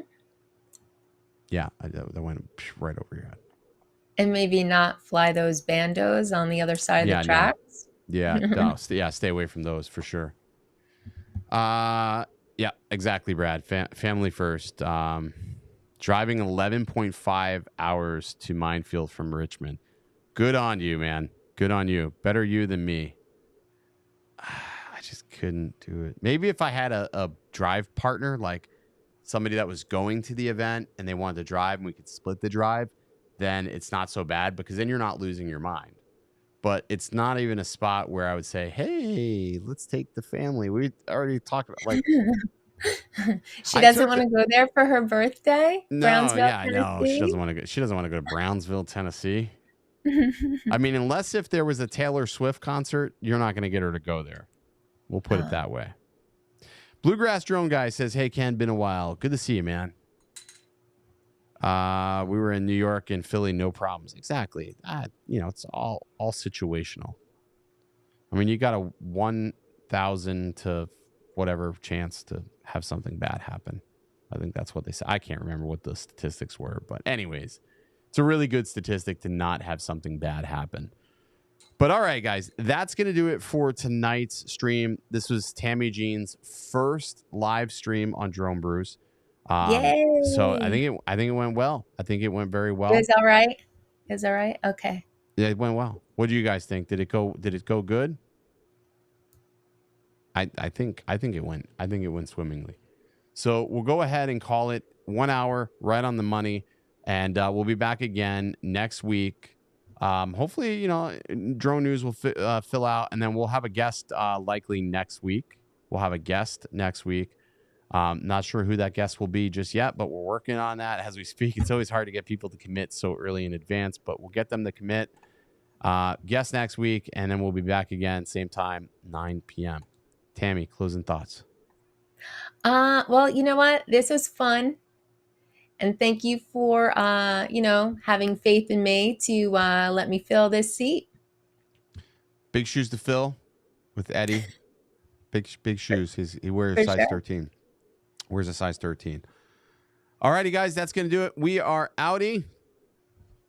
Yeah, that went right over your head. And maybe not fly those bandos on the other side of the tracks. Yeah, no, stay away from those for sure. Yeah, exactly, Brad. Family first. Driving 11.5 hours to Minefield from Richmond. Good on you, man. Good on you. Better you than me. I just couldn't do it. Maybe if I had a drive partner, like somebody that was going to the event and they wanted to drive and we could split the drive, then it's not so bad, because then you're not losing your mind. But it's not even a spot where I would say, hey, let's take the family. We already talked about, like, She doesn't want to go there for her birthday. No, Brownsville, yeah, I know. Tennessee? She doesn't want to go to Brownsville, Tennessee. I mean, unless if there was a Taylor Swift concert, you're not going to get her to go there. We'll put it that way. Bluegrass Drone Guy says, hey, Ken, been a while. Good to see you, man. We were in New York and Philly, no problems. Exactly. It's all situational. I mean, you got a 1,000 to whatever chance to have something bad happen. I think that's what they said. I can't remember what the statistics were, but anyways, it's a really good statistic to not have something bad happen. But all right, guys, that's going to do it for tonight's stream. This was Tammy Jean's first live stream on Drone Brews. Yay! So I think it went well. I think it went very well. It was all right. It was all right. Okay. Yeah, it went well. What do you guys think? Did it go good? I think it went swimmingly. So we'll go ahead and call it 1 hour, right on the money, and we'll be back again next week. Hopefully, Drone News will fill out, and then we'll have a guest likely next week. Not sure who that guest will be just yet, but we're working on that as we speak. It's always hard to get people to commit so early in advance, but we'll get them to commit. Guest next week, and then we'll be back again, same time, 9 p.m. Tammy, closing thoughts. Well, you know what? This was fun. And thank you for, having faith in me to let me fill this seat. Big shoes to fill with Eddie. Big shoes. He wears size 13. Wears a size 13. All righty, guys. That's going to do it. We are outie.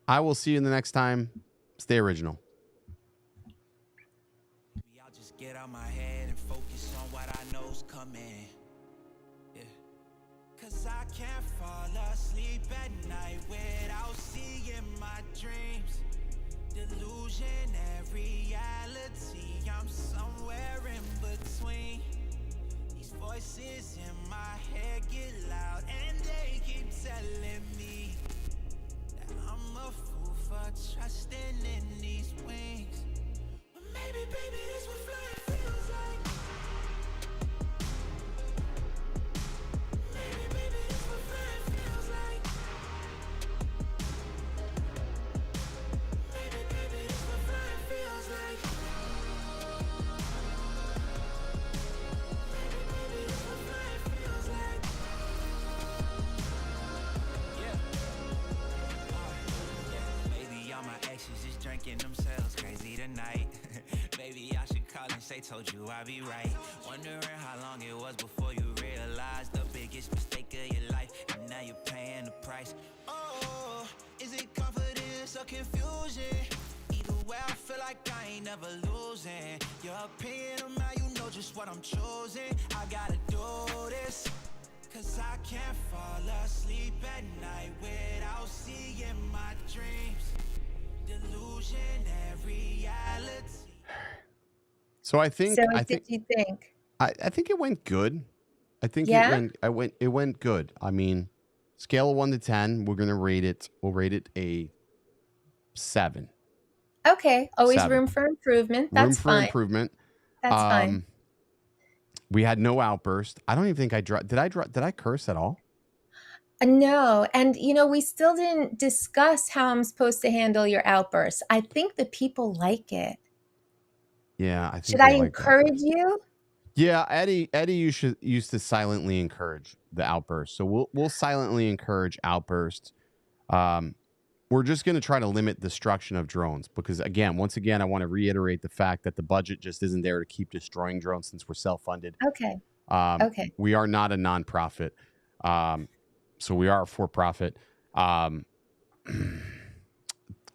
I will see you in the next time. Stay original. I'll just get out my head and focus on what I know's coming. Yeah. 'Cause I can't fall asleep at night without seeing my dreams. Delusion and reality, I'm somewhere in between. These voices in my head get loud and they keep telling me that I'm a fool for trusting in these wings. But maybe, baby, this what flying feels like. Maybe, baby, this what flying feels like. Maybe, baby, this what flying feels like. Maybe, baby, this what flying feels like. Maybe all my exes is drinking themselves crazy tonight. Maybe I should call and say, told you I'd be right. Wondering how long it was before you realized the biggest mistake of your life, and now you're paying the price. Oh, is it confidence or confusion? Either way, I feel like I ain't never losing. Your opinion of mine, you know just what I'm choosing. I gotta do this. 'Cause I can't fall asleep at night without seeing my dreams. Delusionary reality. So I So think what did you think? I think it went good. I think Yeah? it went good. I mean, scale of 1 to 10, we're gonna rate it. We'll rate it a 7. Okay. Always 7. room for improvement. Room That's for fine. improvement. That's fine. We had no outburst. I don't even think did I curse at all? No, and we still didn't discuss how I'm supposed to handle your outbursts. I think the people like it. Yeah, I Should think they I like the encourage outburst. you? Yeah, Eddie used to silently encourage the outburst. So we'll silently encourage outbursts. Um, we're just going to try to limit destruction of drones because once again, I want to reiterate the fact that the budget just isn't there to keep destroying drones since we're self-funded. Okay. Okay. We are not a nonprofit, so we are a for-profit.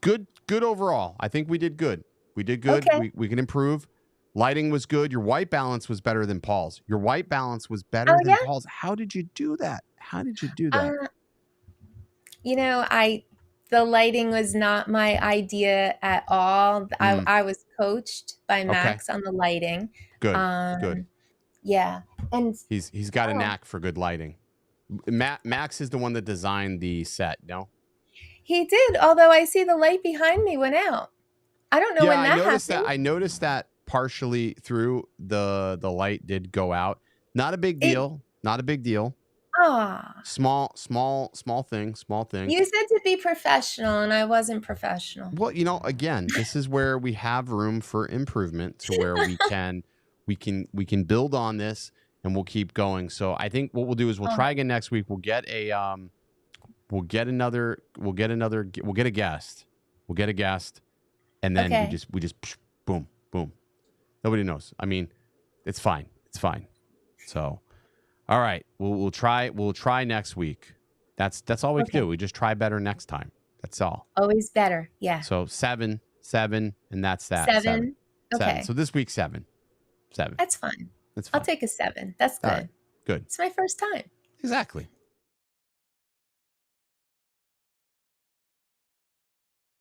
Good overall. I think we did good. We did good. Okay. We can improve. Lighting was good. Your white balance was better than Paul's. Your white balance was Oh better than yeah. Paul's. How did you do that? How did you do that? Uh, I the lighting was not my idea at all. Mm, I was coached by okay. Max on the lighting. Good. Good. Um, yeah. And He's got a oh, knack for good lighting. Max is the one that designed the set, no? he did, although I see the light behind me went out. I don't know Yeah, when that happened. I noticed that partially through the light did go out. Not a big It deal. Not a big deal. ah. Small thing. Small thing. You said to be professional, and I wasn't professional. Well, again, this is where we have room for improvement to where we can build on this and we'll keep going. So I think what we'll do is we'll Oh, try again next week. We'll get a guest. We'll get a guest and then okay. we just boom, boom. Nobody knows. I mean, it's fine. It's fine. So all right, we'll try next week. That's all we can Okay. do. We just try better next time. That's all. Always better. Yeah. So 7, and that's that. 7. 7. Okay. So this week 7. 7. That's fine. That's I'll fine. take a 7. That's All good. right. Good. It's my first time. Exactly.